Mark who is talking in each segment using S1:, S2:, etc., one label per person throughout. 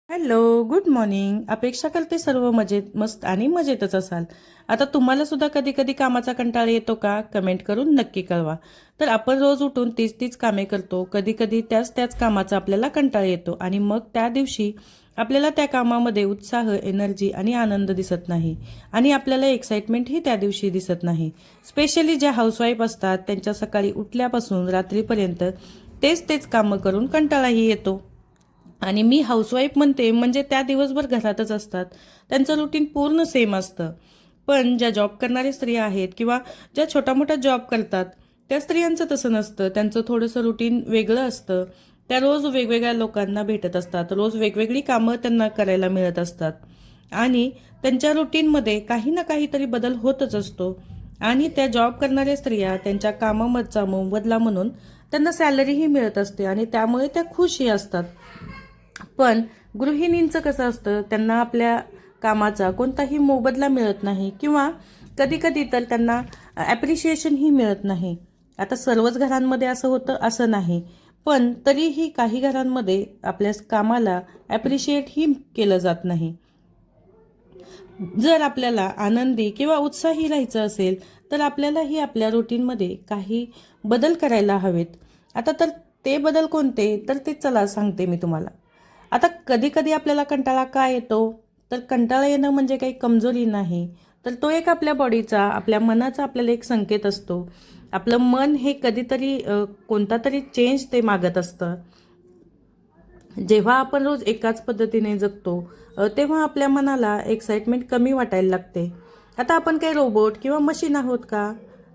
S1: Hello, good morning. अपेक्षा करते सर्व मजेत मस्त आणि मजेतच असाल. आता तुम्हाला सुद्धा कधी कधी कामाचा कंटाळा येतो का? कमेंट करून नक्की कळवा. तर आपण रोज उठून तीच तीच कामे करतो. कधी कधी त्याच त्याच कामाचा आपल्याला कंटाळा येतो आणि मग त्या दिवशी आपल्याला त्या कामामध्ये उत्साह, एनर्जी आणि आनंद दिसत नाही आणि आपल्याला एक्साइटमेंटही त्या दिवशी दिसत नाही. स्पेशली ज्या हाऊसवाईफ असतात त्यांच्या सकाळी उठल्यापासून रात्रीपर्यंत तेच तेच कामं करून कंटाळाही येतो. आणि मी हाऊसवाईफ म्हणते म्हणजे त्या दिवसभर घरातच असतात. त्यांचं रुटीन पूर्ण सेम असतं. पण ज्या जॉब करणाऱ्या स्त्रिया आहेत किंवा ज्या छोटा मोठा जॉब करतात त्या स्त्रियांचं तसं नसतं. त्यांचं थोडंसं रुटीन वेगळं असतं. त्या रोज वेगवेगळ्या लोकांना भेटत असतात. रोज वेगवेगळी कामं त्यांना करायला मिळत असतात आणि त्यांच्या रुटीनमध्ये काही ना काहीतरी बदल होतच असतो. आणि त्या जॉब करणाऱ्या स्त्रिया त्यांच्या कामाचा मोबदला म्हणून त्यांना सॅलरीही मिळत असते आणि त्यामुळे त्या खुशही असतात. पण गृहिणींचं कसं असतं, त्यांना आपल्या कामाचा कोणताही मोबदला मिळत नाही किंवा कधी कधी तर त्यांना ॲप्रिशिएशनही मिळत नाही. आता सर्वच घरांमध्ये असं होतं असं नाही, पण तरीही काही घरांमध्ये आपल्या कामाला ॲप्रिशिएटही केलं जात नाही. जर आपल्याला आनंदी किंवा उत्साही राहायचं असेल तर आपल्यालाही आपल्या रुटीनमध्ये काही बदल करायला हवेत. आता तर ते बदल कोणते, तर ते चला सांगते मी तुम्हाला. आता कधी कधी आपल्याला कंटाळा का येतो, तर कंटाळा येणं म्हणजे काही कमजोरी नाही, तर तो एक आपल्या बॉडीचा, आपल्या मनाचा आपल्याला एक संकेत असतो. आपलं मन हे कधीतरी कोणता तरी चेंज ते मागत असतं. जेव्हा आपण रोज एकाच पद्धतीने जगतो तेव्हा आपल्या मनाला एक्साइटमेंट कमी वाटायला लागते. आता आपण काही रोबोट किंवा मशीन आहोत का?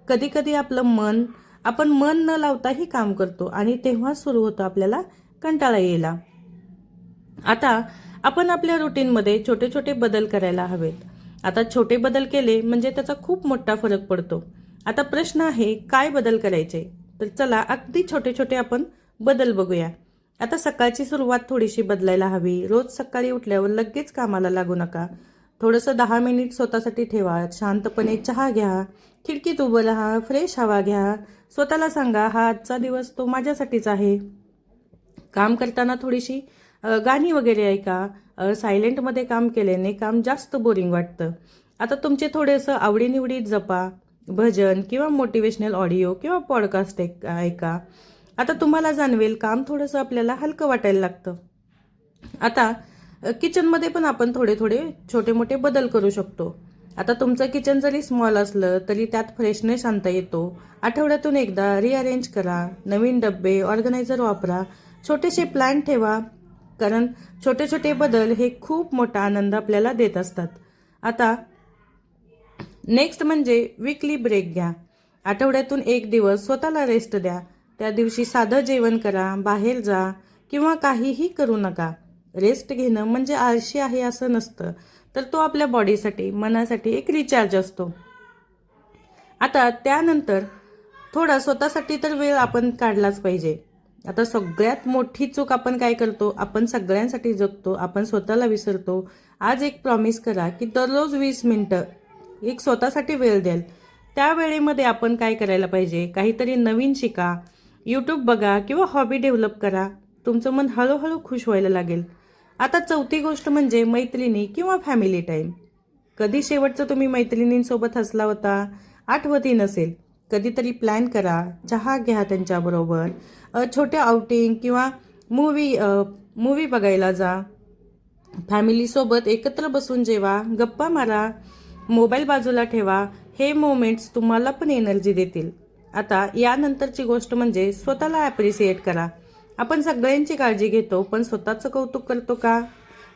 S1: कधी कधी आपण मन न लावताही काम करतो आणि तेव्हा सुरू होतं आपल्याला कंटाळा यायला. आता आपण आपल्या रुटीनमध्ये छोटे छोटे बदल करायला हवेत. आता छोटे बदल केले म्हणजे त्याचा खूप मोठा फरक पडतो. आता प्रश्न आहे, काय बदल करायचे? तर चला अगदी छोटे छोटे आपण बदल बघूया. आता सकाळची सुरुवात थोडीशी बदलायला हवी. रोज सकाळी उठल्यावर लगेच कामाला लागू नका. थोडंसं 10 मिनिट स्वतःसाठी ठेवा. शांतपणे चहा घ्या, खिडकीत उभं राहा, फ्रेश हवा घ्या. स्वतःला सांगा, हा आजचा दिवस तो माझ्यासाठीच आहे. काम करताना थोडीशी गाणी वगैरे ऐका. सायलेंटमध्ये काम केल्याने काम जास्त बोरिंग वाटतं. आता तुमचे थोडेसं आवडीनिवडीत जपा. भजन किंवा मोटिवेशनल ऑडिओ किंवा पॉडकास्ट ऐका. आता तुम्हाला जाणवेल काम थोडंसं आपल्याला हलकं वाटायला लागतं. आता किचनमध्ये पण आपण थोडे थोडे छोटे मोठे बदल करू शकतो. आता तुमचं किचन जरी स्मॉल असलं तरी त्यात फ्रेशनेस आणता येतो. आठवड्यातून एकदा रिअरेंज करा. नवीन डब्बे, ऑर्गनायझर वापरा. छोटेसे प्लॅन ठेवा, कारण छोटे छोटे बदल हे खूप मोठा आनंद आपल्याला देत असतात. आता नेक्स्ट म्हणजे वीकली ब्रेक घ्या. आठवड्यातून एक दिवस स्वतःला रेस्ट द्या. त्या दिवशी साधं जेवण करा, बाहेर जा किंवा काहीही करू नका. रेस्ट घेणं म्हणजे आळशी आहे असं नसतं, तर तो आपल्या बॉडीसाठी, मनासाठी एक रिचार्ज असतो. आता त्यानंतर थोडा स्वतःसाठी तर वेळ आपण काढलाच पाहिजे. आता सगळ्यात मोठी चूक आपण काय करतो, आपण सगळ्यांसाठी जगतो, आपण स्वतःला विसरतो. आज एक प्रॉमिस करा की दररोज 20 मिनिटं एक स्वतःसाठी वेळ द्याल. त्या वेळेमध्ये आपण काय करायला पाहिजे, काहीतरी नवीन शिका, यूट्यूब बघा किंवा हॉबी डेव्हलप करा. तुमचं मन हळूहळू खुश व्हायला लागेल. आता चौथी गोष्ट म्हणजे मैत्रिणी किंवा फॅमिली टाईम. कधी शेवटचं तुम्ही मैत्रिणींसोबत हसला होता, आठवतही नसेल. कधीतरी प्लॅन करा, चहा घ्या त्यांच्याबरोबर, छोटे आउटिंग किंवा मूवी बघायला जा. फॅमिलीसोबत एकत्र बसून जेवा, गप्पा मारा, मोबाईल बाजूला ठेवा. हे मोमेंट्स तुम्हाला पण एनर्जी देतील. आता यानंतरची गोष्ट म्हणजे स्वतःला ॲप्रिसिएट करा. आपण सगळ्यांची काळजी घेतो, पण स्वतःचं कौतुक करतो का?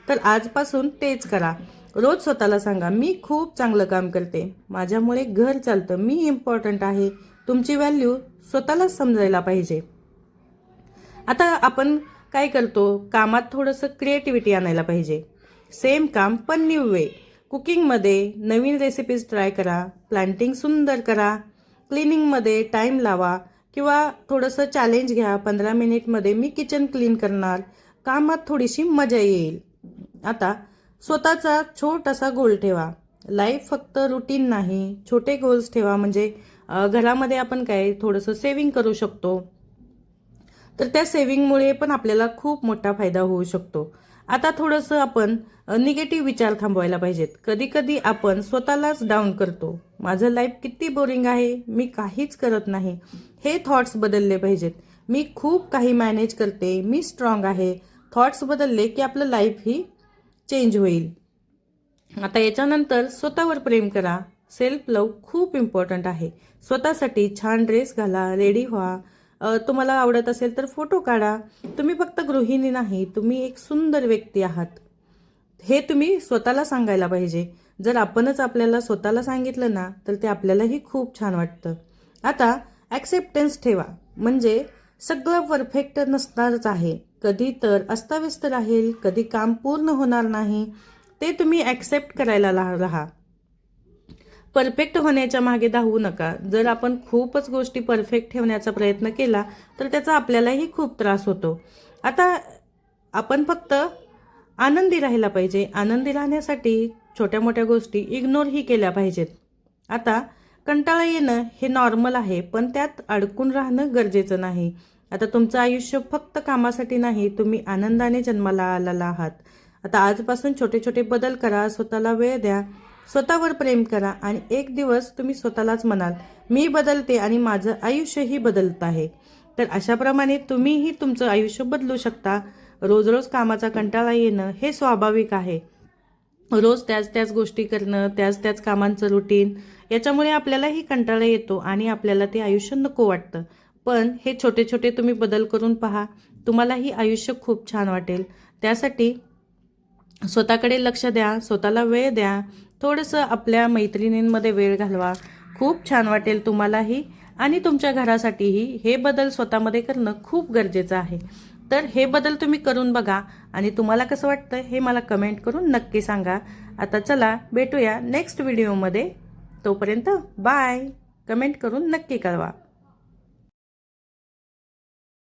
S1: तर आजपासून तेच करा. रोज स्वतःला सांगा, मी खूप चांगलं काम करते, माझ्यामुळे घर चालतं, मी इम्पॉर्टंट आहे. तुमची व्हॅल्यू स्वतःलाच समजायला पाहिजे. आता आपण काय करतो, कामात थोडंसं क्रिएटिव्हिटी आणायला पाहिजे. सेम काम पण न्यू वे. कुकिंगमध्ये नवीन रेसिपीज ट्राय करा, प्लांटिंग सुंदर करा, क्लिनिंगमध्ये टाईम लावा किंवा थोडंसं चॅलेंज घ्या. 15 मिनिटमध्ये मी किचन क्लीन करणार. कामात थोडीशी मजा येईल. आता स्वतःचा छोटासा गोल ठेवा. लाईफ फक्त रुटीन नाही, छोटे गोल्स ठेवा. म्हणजे घरामध्ये आपण काय थोडंसं सेविंग करू शकतो, तर त्या सेविंगमुळे पण आपल्याला खूप मोठा फायदा होऊ शकतो. आता थोडंसं आपण निगेटिव्ह विचार थांबवायला पाहिजेत. कधी कधी आपण स्वतःलाच डाऊन करतो. माझं लाईफ किती बोरिंग आहे, मी काहीच करत नाही, हे थॉट्स बदलले पाहिजेत. मी खूप काही मॅनेज करते, मी स्ट्रॉंग आहे, थॉट्स बदलले की आपलं लाईफ ही चेंज होईल. आता याच्यानंतर स्वतःवर प्रेम करा. सेल्फ लव्ह खूप इम्पॉर्टंट आहे. स्वतःसाठी छान ड्रेस घाला, रेडी व्हा, तुम्हाला आवडत असेल तर फोटो काढा. तुम्ही फक्त गृहिणी नाही, तुम्ही एक सुंदर व्यक्ती आहात, हे तुम्ही स्वतःला सांगायला पाहिजे. जर आपणच आपल्याला स्वतःला सांगितलं ना तर ते आपल्यालाही खूप छान वाटतं. आता ॲक्सेप्टन्स ठेवा. म्हणजे सगळं परफेक्ट नसणारच आहे. कधी तर अस्ताव्यस्त राहील, कधी काम पूर्ण होणार नाही, ते तुम्ही ॲक्सेप्ट करायला राहा. परफेक्ट होण्याच्या मागे धावू नका. जर आपण खूपच गोष्टी परफेक्ट ठेवण्याचा प्रयत्न केला तर त्याचा आपल्यालाही खूप त्रास होतो. आता आपण फक्त आनंदी राहायला पाहिजे. आनंदी राहण्यासाठी छोट्या मोठ्या गोष्टी इग्नोरही केल्या पाहिजेत. आता कंटाळा येणं हे नॉर्मल आहे, पण त्यात अडकून राहणं गरजेचं नाही. आता तुमचं आयुष्य फक्त कामासाठी नाही, तुम्ही आनंदाने जन्माला आलेला आहात. आता आजपासून छोटे छोटे बदल करा, स्वतःला वेळ द्या, स्वतःवर प्रेम करा आणि एक दिवस तुम्ही स्वतःलाच म्हणाल, मी बदलते आणि माझं आयुष्यही बदलत आहे. तर अशाप्रमाणे तुम्हीही तुमचं आयुष्य बदलू शकता. रोज रोज कामाचा कंटाळा येणं हे स्वाभाविक आहे. रोज त्याच त्याच गोष्टी करणं, त्याच त्याच कामांचं रुटीन, याच्यामुळे आपल्यालाही कंटाळा येतो आणि आपल्याला ते आयुष्य नको वाटतं. पण हे छोटे छोटे तुम्ही बदल करून पहा, तुम्हालाही आयुष्य खूप छान वाटेल. त्यासाठी स्वतःकडे लक्ष द्या, स्वतःला वेळ द्या, थोडंसं आपल्या मैत्रिणींमध्ये वेळ घालवा. खूप छान वाटेल तुम्हालाही आणि तुमच्या घरासाठीही. हे बदल स्वतःमध्ये करणं खूप गरजेचं आहे. तर हे बदल तुम्ही करून बघा आणि तुम्हाला कसं वाटतं हे मला कमेंट करून नक्की सांगा. आता चला भेटूया नेक्स्ट व्हिडिओमध्ये. तोपर्यंत बाय. कमेंट करून नक्की कळवा.